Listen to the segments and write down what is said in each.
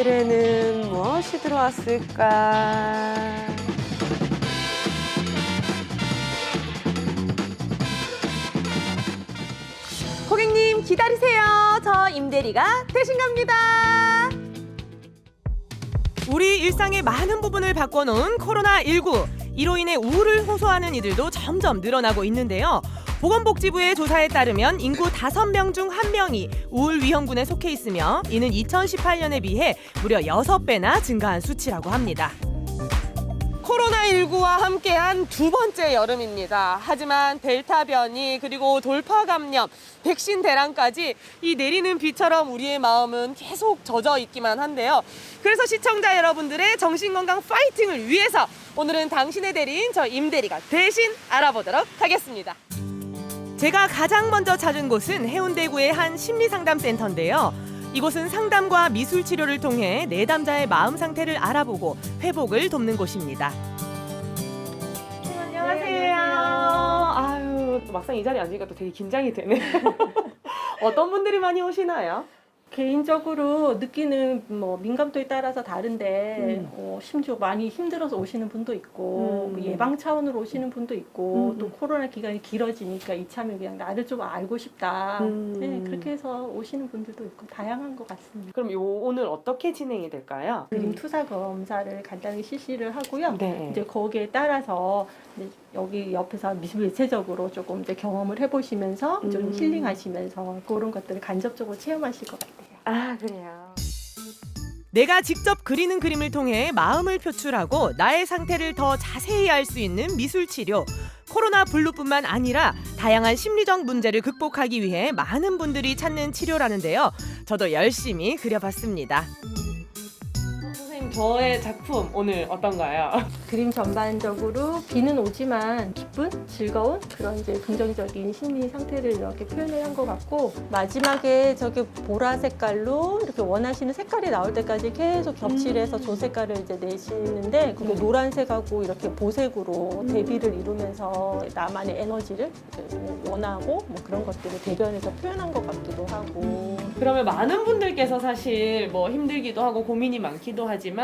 마을에는 무엇이 들어왔을까? 고객님 기다리세요. 저 임대리가 대신 갑니다. 우리 일상의 많은 부분을 바꿔놓은 코로나19. 이로 인해 우울을 호소하는 이들도 점점 늘어나고 있는데요. 보건복지부의 조사에 따르면 인구 5명 중 1명이 우울 위험군에 속해 있으며 이는 2018년에 비해 무려 6배나 증가한 수치라고 합니다. 코로나19와 함께한 두 번째 여름입니다. 하지만 델타 변이 그리고 돌파 감염, 백신 대란까지 이 내리는 비처럼 우리의 마음은 계속 젖어 있기만 한데요. 그래서 시청자 여러분들의 정신건강 파이팅을 위해서 오늘은 당신의 대리인 저 임대리가 대신 알아보도록 하겠습니다. 제가 가장 먼저 찾은 곳은 해운대구의 한 심리상담센터인데요. 이곳은 상담과 미술 치료를 통해 내담자의 마음 상태를 알아보고 회복을 돕는 곳입니다. 안녕하세요. 아유, 또 막상 이 자리에 앉으니까 또 되게 긴장이 되네. 어떤 분들이 많이 오시나요? 개인적으로 느끼는 민감도에 따라서 다른데 심지어 많이 힘들어서 오시는 분도 있고 예방 차원으로 오시는 분도 있고 또 코로나 기간이 길어지니까 이참에 그냥 나를 좀 알고 싶다. 네, 그렇게 해서 오시는 분들도 있고 다양한 것 같습니다. 그럼 오늘 어떻게 진행이 될까요? 그림 투사 검사를 간단하게 실시를 하고요. 네. 이제 거기에 따라서 이제 여기 옆에서 미술체적으로 조금 이제 경험을 해보시면서 좀 힐링하시면서 그런 것들을 간접적으로 체험하실 것 같아요. 아, 그래요. 내가 직접 그리는 그림을 통해 마음을 표출하고 나의 상태를 더 자세히 알 수 있는 미술 치료. 코로나 블루뿐만 아니라 다양한 심리적 문제를 극복하기 위해 많은 분들이 찾는 치료라는데요. 저도 열심히 그려봤습니다. 선생님, 저의 작품 오늘 어떤가요? 그림 전반적으로 비는 오지만 기쁜, 즐거운 그런 이제 긍정적인 심리 상태를 이렇게 표현을 한 것 같고 마지막에 저기 보라 색깔로 이렇게 원하시는 색깔이 나올 때까지 계속 겹칠해서 조 색깔을 이제 내시는데 그게 노란색하고 이렇게 보색으로 대비를 이루면서 나만의 에너지를 원하고 뭐 그런 것들을 대변해서 표현한 것 같기도 하고 그러면 많은 분들께서 사실 뭐 힘들기도 하고 고민이 많기도 하지만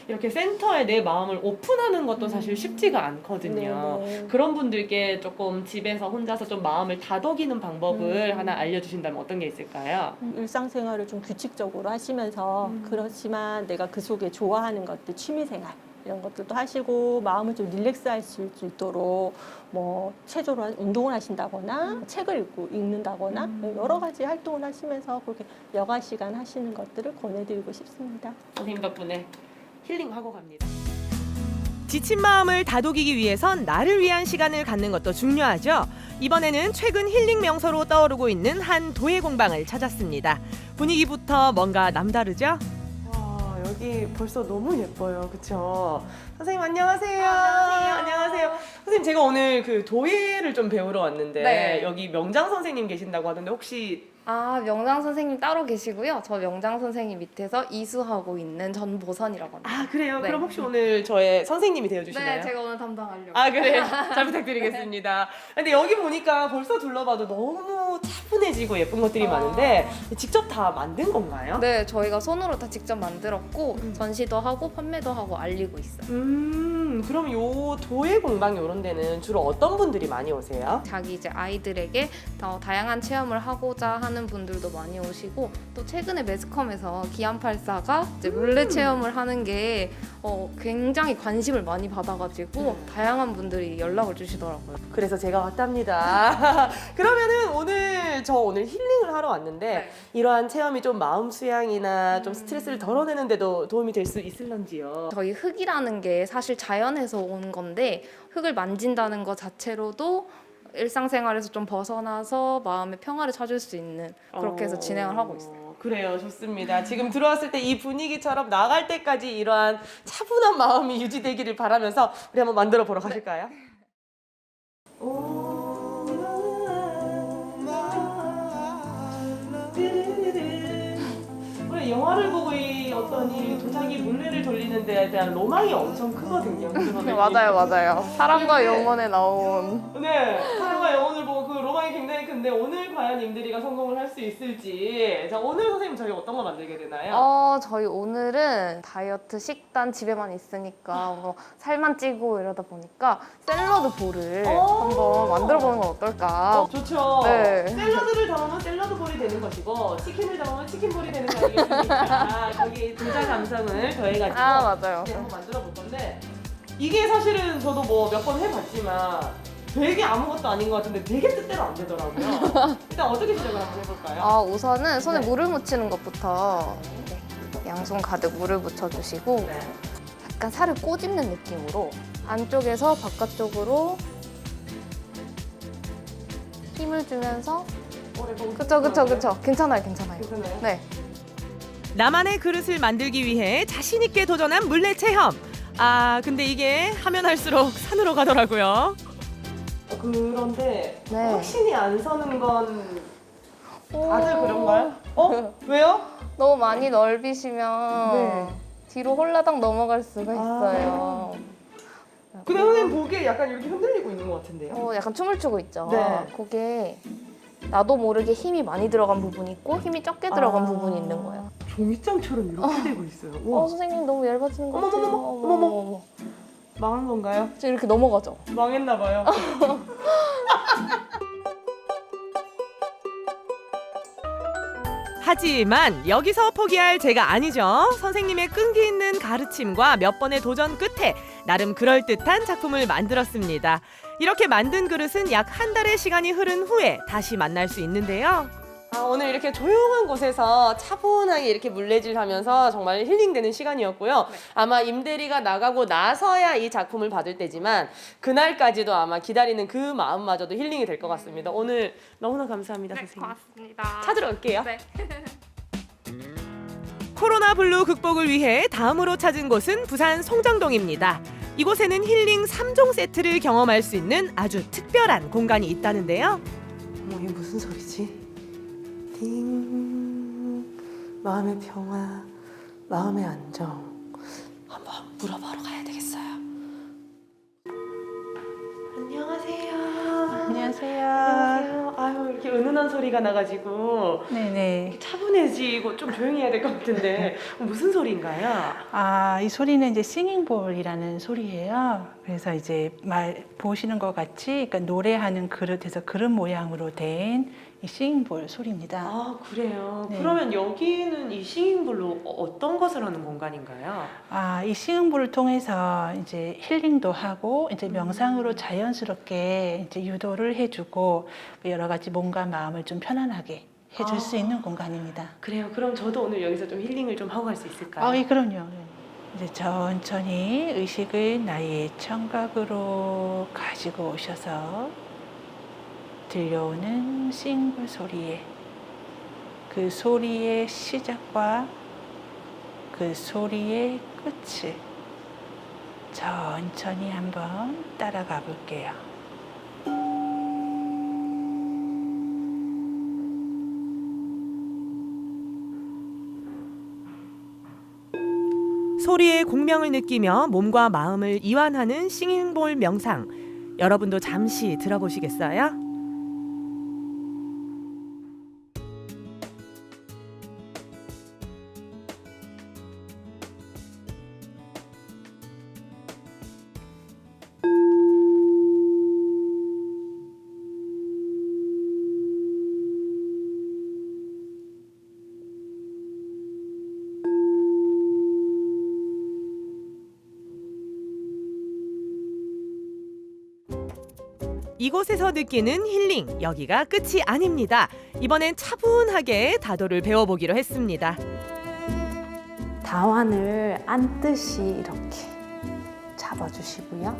이렇게 센터에 내 마음을 오픈하는 것도 사실 쉽지가 않거든요. 네네. 그런 분들께 조금 집에서 혼자서 좀 마음을 다독이는 방법을 하나 알려주신다면 어떤 게 있을까요? 일상생활을 좀 규칙적으로 하시면서 그렇지만 내가 그 속에 좋아하는 것들 취미생활 이런 것들도 하시고 마음을 좀 릴렉스 하실 수 있도록 뭐 체조로 운동을 하신다거나 책을 읽는다거나 여러 가지 활동을 하시면서 그렇게 여가 시간 하시는 것들을 권해드리고 싶습니다. 선생님 덕분에 힐링하고 갑니다. 지친 마음을 다독이기 위해선 나를 위한 시간을 갖는 것도 중요하죠. 이번에는 최근 힐링 명소로 떠오르고 있는 한 도예 공방을 찾았습니다. 분위기부터 뭔가 남다르죠? 와, 여기 벌써 너무 예뻐요. 그쵸? 선생님 안녕하세요. 안녕하세요. 선생님, 제가 오늘 그 도예를 좀 배우러 왔는데 네. 여기 명장 선생님 계신다고 하던데 혹시 아, 명장 선생님 따로 계시고요. 저 명장 선생님 밑에서 이수하고 있는 전보선이라고 합니다. 아, 그래요? 네. 그럼 혹시 오늘 저의 선생님이 되어주시나요? 네, 제가 오늘 담당하려고. 아, 그래요? 잘 부탁드리겠습니다. 근데 여기 보니까 벌써 둘러봐도 너무 차분해지고 예쁜 것들이 많은데 직접 다 만든 건가요? 네, 저희가 손으로 다 직접 만들었고 전시도 하고 판매도 하고 알리고 있어요. 그럼 요 도예 공방 요런 데는 주로 어떤 분들이 많이 오세요? 자기 이제 아이들에게 더 다양한 체험을 하고자 하는 분들도 많이 오시고 또 최근에 매스컴에서 기안84가 이제 물레 체험을 하는 게 굉장히 관심을 많이 받아가지고 다양한 분들이 연락을 주시더라고요. 그래서 제가 왔답니다. 그러면은 오늘 힐링을 하러 왔는데 네. 이러한 체험이 좀 마음 수양이나 좀 스트레스를 덜어내는데도 도움이 될 수 있을런지요? 저희 흙이라는 게 사실 자연에서 온 건데 흙을 만진다는 것 자체로도 일상생활에서 좀 벗어나서 마음의 평화를 찾을 수 있는 그렇게 해서 진행을 하고 있어요. 그래요. 좋습니다. 지금 들어왔을 때 이 분위기처럼 나갈 때까지 이러한 차분한 마음이 유지되기를 바라면서 우리 한번 만들어 보러 가실까요? 우리 영화를 보고 이 어떤 이 도자기 물레를 돌리는 데에 대한 로망이 엄청 크거든요. 맞아요. 사람과 영혼에 나온 네, 사랑과 영혼을 보고 그 로망 가방이 굉장히 큰데 오늘 과연 임대리가 성공을 할 수 있을지. 자, 오늘 선생님 저희 어떤 거 만들게 되나요? 저희 오늘은 다이어트 식단 집에만 있으니까 뭐 살만 찌고 이러다 보니까 샐러드 볼을 한번 만들어 보는 건 어떨까? 좋죠. 네. 샐러드를 담으면 샐러드 볼이 되는 것이고 치킨을 담으면 치킨 볼이 되는 거 아니겠습니까? 거기 분자 감성을 더해가지고 맞아요. 네, 한번 만들어 볼 건데 이게 사실은 저도 뭐 몇 번 해봤지만 되게 아무것도 아닌 것 같은데 되게 뜻대로 안 되더라고요. 일단 어떻게 시작을 한번 해볼까요? 우선은 손에 네. 물을 묻히는 것부터 양손 가득 물을 묻혀주시고 네. 약간 살을 꼬집는 느낌으로 안쪽에서 바깥쪽으로 힘을 주면서 그쵸. 괜찮아요. 괜찮아요? 네. 나만의 그릇을 만들기 위해 자신 있게 도전한 물레 체험. 근데 이게 하면 할수록 산으로 가더라고요. 그런데 네. 확신이 안 서는 건 다들 그런가요? 왜요? 너무 많이 넓히시면 네. 뒤로 홀라당 넘어갈 수가 있어요. 근데 선생님 보기에 약간 이렇게 흔들리고 있는 것 같은데요? 약간 춤을 추고 있죠. 네. 그게 나도 모르게 힘이 많이 들어간 부분이 있고 힘이 적게 들어간 부분이 있는 거예요. 종이장처럼 이렇게 되고 있어요. 선생님 너무 얇아지는 것 같아요. 어머머머. 망한 건가요? 저 이렇게 넘어가죠. 망했나 봐요. 하지만 여기서 포기할 제가 아니죠. 선생님의 끈기 있는 가르침과 몇 번의 도전 끝에 나름 그럴듯한 작품을 만들었습니다. 이렇게 만든 그릇은 약 한 달의 시간이 흐른 후에 다시 만날 수 있는데요. 오늘 이렇게 조용한 곳에서 차분하게 이렇게 물레질하면서 정말 힐링되는 시간이었고요. 아마 임대리가 나가고 나서야 이 작품을 받을 때지만 그날까지도 아마 기다리는 그 마음마저도 힐링이 될 것 같습니다. 오늘 너무나 감사합니다, 선생님. 고맙습니다. 찾으러 올게요. 네. 코로나 블루 극복을 위해 다음으로 찾은 곳은 부산 송정동입니다. 이곳에는 힐링 3종 세트를 경험할 수 있는 아주 특별한 공간이 있다는데요. 어머, 이게 무슨 소리지? 띵, 마음의 평화, 마음의 안정. 한번 물어보러 가야 되겠어요. 안녕하세요. 안녕하세요. 아유, 이렇게 은은한 소리가 나가지고 네네. 차분해지고 좀 조용히 해야 될 것 같은데 무슨 소리인가요? 이 소리는 이제 싱잉볼이라는 소리예요. 그래서 이제 말 보시는 것 같이 그러니까 노래하는 그릇에서 그릇 모양으로 된 이 싱잉볼 소리입니다. 그래요. 네. 그러면 여기는 이 싱잉볼로 어떤 것을 하는 공간인가요? 이 싱잉볼을 통해서 이제 힐링도 하고 이제 명상으로 자연스럽게 이제 유도를 해주고 여러 가지 몸과 마음을 좀 편안하게 해줄 수 있는 공간입니다. 그래요. 그럼 저도 오늘 여기서 좀 힐링을 좀 하고 갈 수 있을까요? 예, 그럼요. 이제 천천히 의식을 나의 청각으로 가지고 오셔서 들려오는 싱잉볼 소리에 그 소리의 시작과 그 소리의 끝을 천천히 한번 따라가 볼게요. 소리의 공명을 느끼며 몸과 마음을 이완하는 싱잉볼 명상. 여러분도 잠시 들어보시겠어요? 이곳에서 느끼는 힐링, 여기가 끝이 아닙니다. 이번엔 차분하게 다도를 배워보기로 했습니다. 다환을 앉듯이 이렇게 잡아주시고요.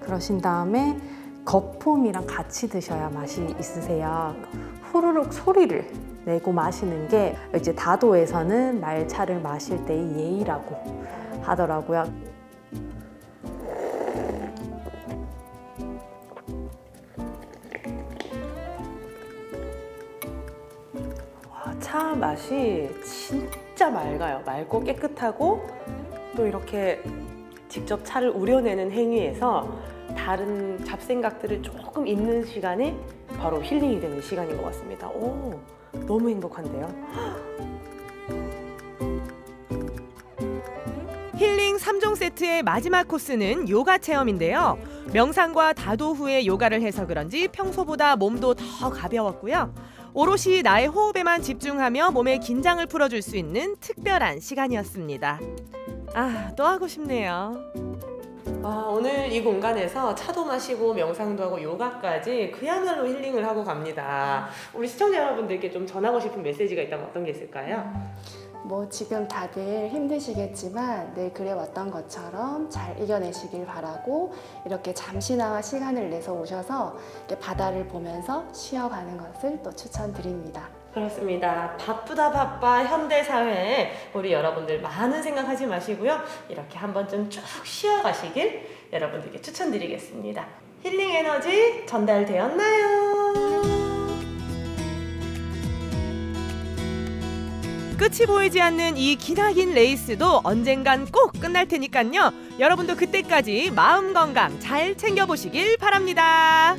그러신 다음에 거품이랑 같이 드셔야 맛이 있으세요. 후루룩 소리를 내고 마시는 게 이제 다도에서는 말차를 마실 때의 예의라고 하더라고요. 차 맛이 진짜 맑아요. 맑고 깨끗하고 또 이렇게 직접 차를 우려내는 행위에서 다른 잡생각들을 조금 잊는 시간이 바로 힐링이 되는 시간인 것 같습니다. 오, 너무 행복한데요. 힐링 3종 세트의 마지막 코스는 요가 체험인데요. 명상과 다도 후에 요가를 해서 그런지 평소보다 몸도 더 가벼웠고요. 오롯이 나의 호흡에만 집중하며 몸의 긴장을 풀어줄 수 있는 특별한 시간이었습니다. 아, 또 하고 싶네요. 오늘 이 공간에서 차도 마시고 명상도 하고 요가까지 그야말로 힐링을 하고 갑니다. 우리 시청자 여러분들께 좀 전하고 싶은 메시지가 있다면 어떤 게 있을까요? 뭐 지금 다들 힘드시겠지만 늘 그래왔던 것처럼 잘 이겨내시길 바라고 이렇게 잠시나마 시간을 내서 오셔서 이렇게 바다를 보면서 쉬어가는 것을 또 추천드립니다. 그렇습니다. 바쁘다 바빠 현대사회에 우리 여러분들 많은 생각하지 마시고요. 이렇게 한 번쯤 쭉 쉬어가시길 여러분들께 추천드리겠습니다. 힐링 에너지 전달되었나요? 끝이 보이지 않는 이 기나긴 레이스도 언젠간 꼭 끝날 테니까요. 여러분도 그때까지 마음 건강 잘 챙겨보시길 바랍니다.